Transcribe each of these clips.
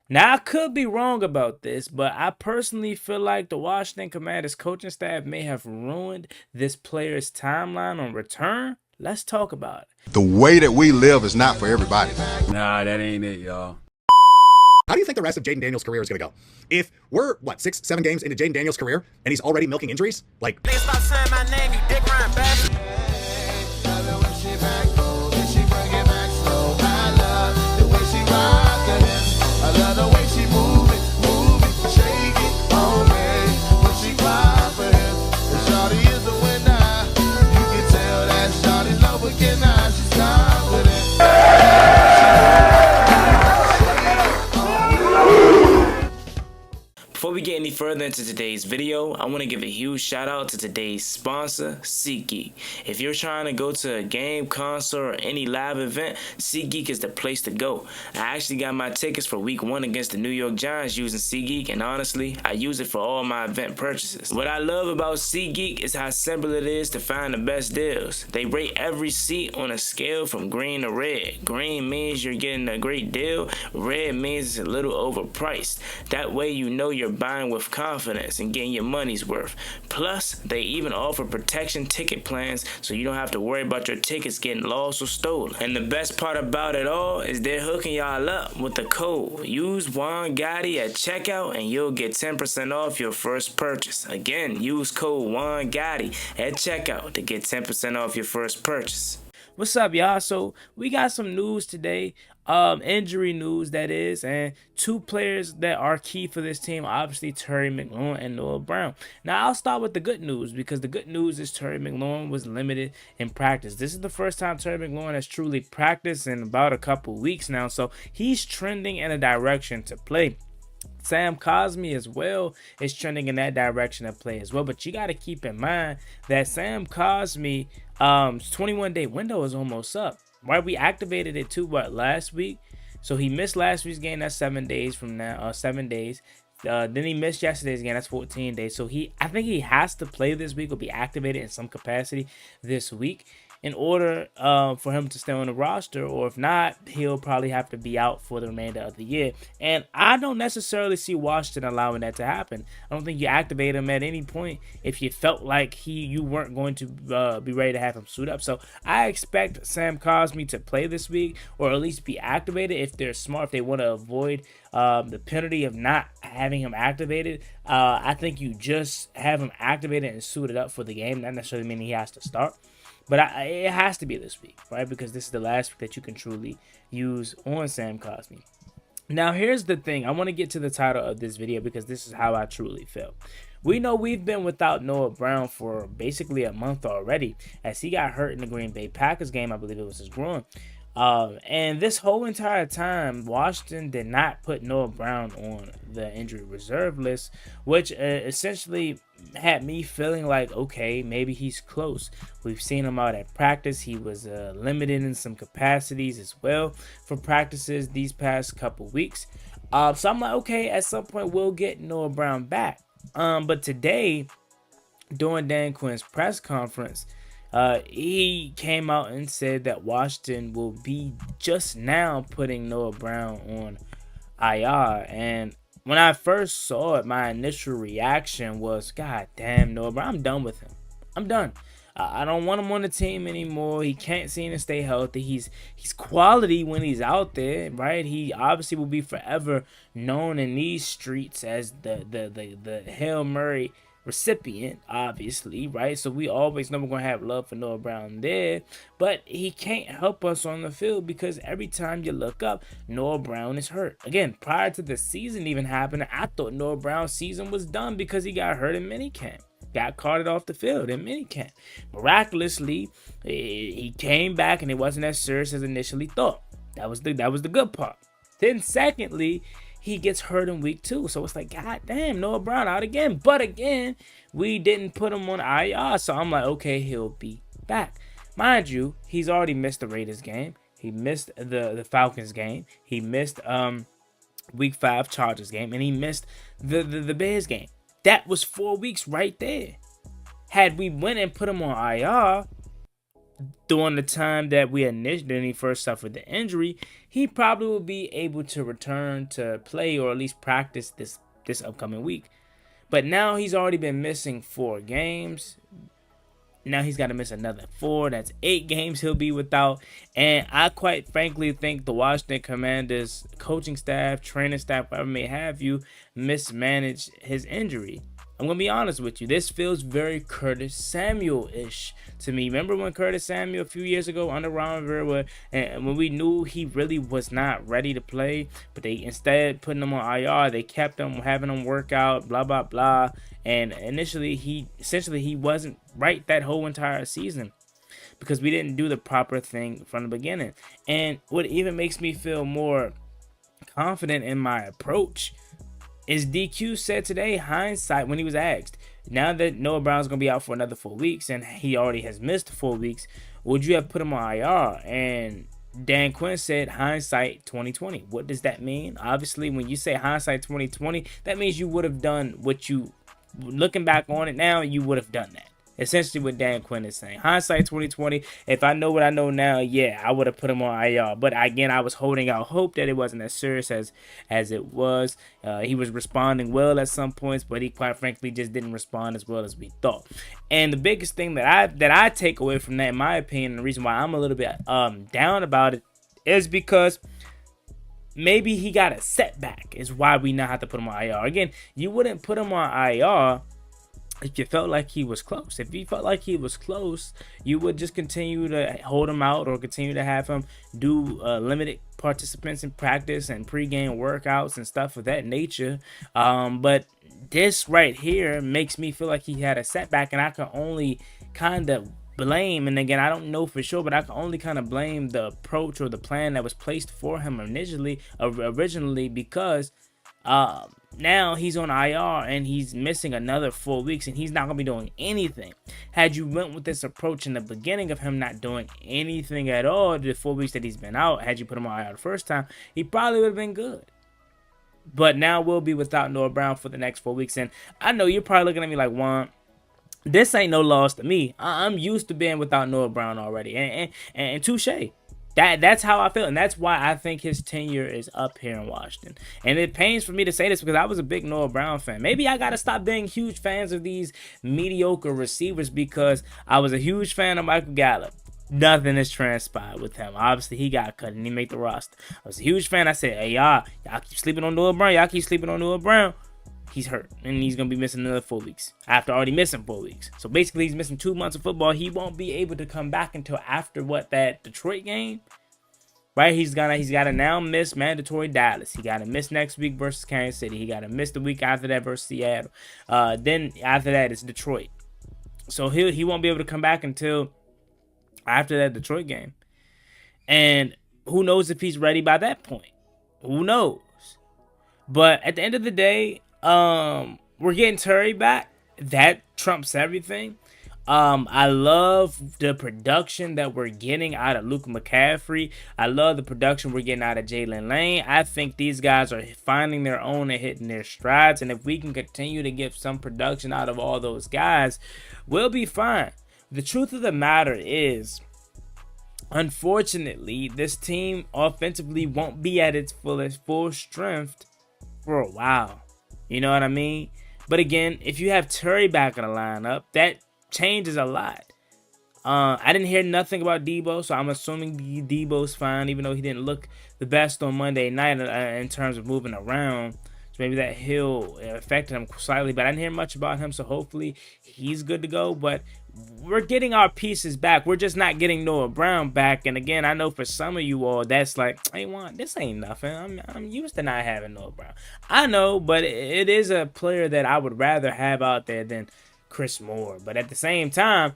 Now, I could be wrong about this, but I personally feel like the Washington Commanders coaching staff may have ruined this player's timeline on return. Let's talk about it. The way that we live is not for everybody. Nah, that ain't it, y'all. How do you think the rest of Jaden Daniels' career is going to go? If we're, 6, 7 games into Jaden Daniels' career and he's already milking injuries, like... Stop saying my name, you dick riding bastard. Before we get any further into today's video, I want to give a huge shout out to today's sponsor, SeatGeek. If you're trying to go to a game, concert, or any live event, SeatGeek is the place to go. I actually got my tickets for week 1 against the New York Giants using SeatGeek, and honestly, I use it for all my event purchases. What I love about SeatGeek is how simple it is to find the best deals. They rate every seat on a scale from green to red. Green means you're getting a great deal, red means it's a little overpriced. That way you know you're buying with confidence and getting your money's worth. Plus, they even offer protection ticket plans so you don't have to worry about your tickets getting lost or stolen. And the best part about it all is they're hooking y'all up with the code. Use juangotti at checkout and you'll get 10% off your first purchase. Again, use code juangotti at checkout to get 10% off your first purchase. What's up, y'all? So we got some news today, injury news that is, and 2 players that are key for this team, obviously Terry McLaurin and Noah Brown. Now I'll start with the good news, because the good news is Terry McLaurin was limited in practice. This is the first time Terry McLaurin has truly practiced in about a couple weeks now, so he's trending in a direction to play. Sam Cosmi as well is trending in that direction of play as well. But you got to keep in mind that Sam Cosmi 21-day window is almost up. Right? We activated it too, last week? So he missed last week's game. That's 7 days from now. 7 days. Then he missed yesterday's game. That's 14 days. So I think he has to play this week or be activated in some capacity this week in order for him to stay on the roster, or if not, he'll probably have to be out for the remainder of the year. And I don't necessarily see Washington allowing that to happen. I don't think you activate him at any point if you felt like you weren't going to be ready to have him suit up. So I expect Sam Cosmi to play this week, or at least be activated if they're smart, if they want to avoid the penalty of not having him activated. I think you just have him activated and suited up for the game, not necessarily meaning he has to start. But it has to be this week, right? Because this is the last week that you can truly use on Sam Cosmi. Now, here's the thing. I want to get to the title of this video because this is how I truly feel. We know we've been without Noah Brown for basically a month already, as he got hurt in the Green Bay Packers game. I believe it was his groin. And this whole entire time, Washington did not put Noah Brown on the injury reserve list, which essentially had me feeling like, okay, maybe he's close. We've seen him out at practice. He was limited in some capacities as well for practices these past couple weeks. So I'm like, okay, at some point we'll get Noah Brown back. But today, during Dan Quinn's press conference, he came out and said that Washington will be just now putting Noah Brown on IR. And when I first saw it, my initial reaction was, God damn, Noah Brown, I'm done with him. I'm done. I don't want him on the team anymore. He can't seem to stay healthy. He's quality when he's out there, right? He obviously will be forever known in these streets as the Hail Mary recipient, obviously, right? So we always know we're going to have love for Noah Brown there, but he can't help us on the field because every time you look up, Noah Brown is hurt. Again, prior to the season even happening, I thought Noah Brown's season was done because he got hurt in minicamp. Got carted off the field in minicamp. Miraculously, he came back and it wasn't as serious as initially thought. That was the good part. Then secondly, he gets hurt in week 2. So it's like, God damn, Noah Brown out again. But again, we didn't put him on IR. So I'm like, okay, he'll be back. Mind you, he's already missed the Raiders game. He missed the Falcons game. He missed week 5 Chargers game. And he missed the Bears game. That was 4 weeks right there. Had we went and put him on IR during the time that when he first suffered the injury, he probably will be able to return to play or at least practice this upcoming week. But now he's already been missing 4 games. Now he's got to miss another 4. That's 8 games he'll be without. And I quite frankly think the Washington Commanders coaching staff, training staff, whatever may have you, mismanaged his injury. I'm going to be honest with you. This feels very Curtis Samuel-ish to me. Remember when Curtis Samuel a few years ago under Ron Rivera, when we knew he really was not ready to play, but they instead putting him on IR, they kept him, having him work out, blah, blah, blah. And initially, he wasn't right that whole entire season because we didn't do the proper thing from the beginning. And what even makes me feel more confident in my approach is DQ said today, hindsight, when he was asked, now that Noah Brown's going to be out for another 4 weeks and he already has missed 4 weeks, would you have put him on IR? And Dan Quinn said, hindsight 2020. What does that mean? Obviously, when you say hindsight 2020, that means you would have done what you, looking back on it now, you would have done that. Essentially what Dan Quinn is saying. Hindsight 2020, if I know what I know now, yeah, I would have put him on IR. But again, I was holding out hope that it wasn't as serious as it was. He was responding well at some points, but he quite frankly just didn't respond as well as we thought. And the biggest thing that I take away from that, in my opinion, and the reason why I'm a little bit down about it is because maybe he got a setback is why we now have to put him on IR. Again, you wouldn't put him on IR if you felt like he was close. If you felt like he was close, you would just continue to hold him out or continue to have him do limited participants in practice and pregame workouts and stuff of that nature. But this right here makes me feel like he had a setback, and I can only kind of blame, and again, I don't know for sure, but I can only kind of blame the approach or the plan that was placed for him originally because now he's on IR and he's missing another 4 weeks and he's not going to be doing anything. Had you went with this approach in the beginning of him not doing anything at all the 4 weeks that he's been out, had you put him on IR the first time, he probably would have been good. But now we'll be without Noah Brown for the next 4 weeks. And I know you're probably looking at me like, Juan, this ain't no loss to me. I'm used to being without Noah Brown already. And touche. That's how I feel, and that's why I think his tenure is up here in Washington. And it pains for me to say this because I was a big Noah Brown fan. Maybe I got to stop being huge fans of these mediocre receivers because I was a huge fan of Michael Gallup. Nothing has transpired with him. Obviously, he got cut and he made the roster. I was a huge fan. I said, hey, y'all keep sleeping on Noah Brown. Y'all keep sleeping on Noah Brown. He's hurt, and he's going to be missing another 4 weeks after already missing 4 weeks. So basically, he's missing 2 months of football. He won't be able to come back until after that Detroit game, right? He's got to now miss mandatory Dallas. He got to miss next week versus Kansas City. He got to miss the week after that versus Seattle. Then after that, it's Detroit. So he won't be able to come back until after that Detroit game. And who knows if he's ready by that point? Who knows? But at the end of the day, we're getting Terry back. That trumps everything. I love the production that we're getting out of Luke McCaffrey. I love the production we're getting out of Jalen Lane. I think these guys are finding their own and hitting their strides. And if we can continue to get some production out of all those guys, we'll be fine. The truth of the matter is, unfortunately, this team offensively won't be at its full strength for a while. You know what I mean? But again, if you have Terry back in the lineup, that changes a lot. I didn't hear nothing about Debo, so I'm assuming Debo's fine, even though he didn't look the best on Monday night in terms of moving around. So maybe that heel affected him slightly, but I didn't hear much about him, so hopefully he's good to go. But we're getting our pieces back. We're just not getting Noah Brown back. And again, I know for some of you all, that's like, hey, Juan, this ain't nothing. I'm used to not having Noah Brown. I know, but it is a player that I would rather have out there than Chris Moore. But at the same time,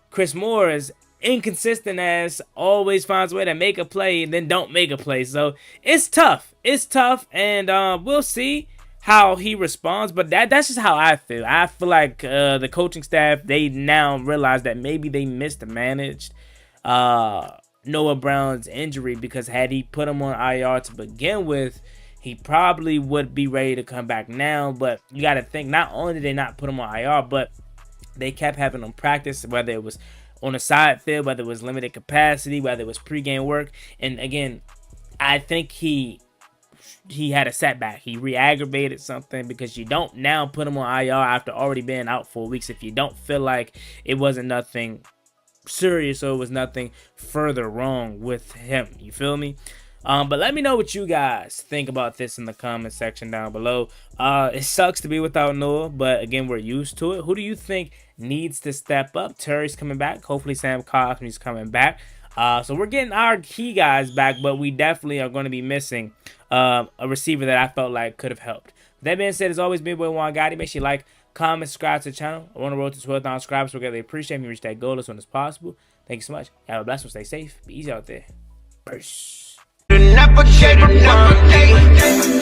Chris Moore is inconsistent as always, finds a way to make a play and then don't make a play. So it's tough. It's tough, and we'll see how he responds. But that's just how I feel. I feel like the coaching staff, they now realize that maybe they mismanaged Noah Brown's injury, because had he put him on IR to begin with, he probably would be ready to come back now. But you got to think, not only did they not put him on IR, but they kept having him practice, whether it was on the side field, whether it was limited capacity, whether it was pregame work. And again, I think he had a setback. He re-aggravated something, because you don't now put him on IR after already being out 4 weeks if you don't feel like it wasn't nothing serious or it was nothing further wrong with him. You feel me? But let me know what you guys think about this in the comment section down below. It sucks to be without Noah, but again, we're used to it. Who do you think needs to step up? Terry's coming back. Hopefully Sam Cosme's coming back. So we're getting our key guys back, but we definitely are going to be missing a receiver that I felt like could have helped. That being said, as always, been boy Juan Gotti. Make sure you like, comment, subscribe to the channel. I want to roll to 12,000 subscribers. We greatly appreciate me reach that goal as soon as possible. Thank you so much. Have a blessed one. Stay safe. Be easy out there. Peace. Never gave up on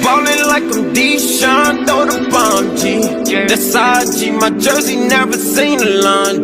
ballin' like I'm D-Sean, throw the bomb, G. That's IG, my jersey never seen a line.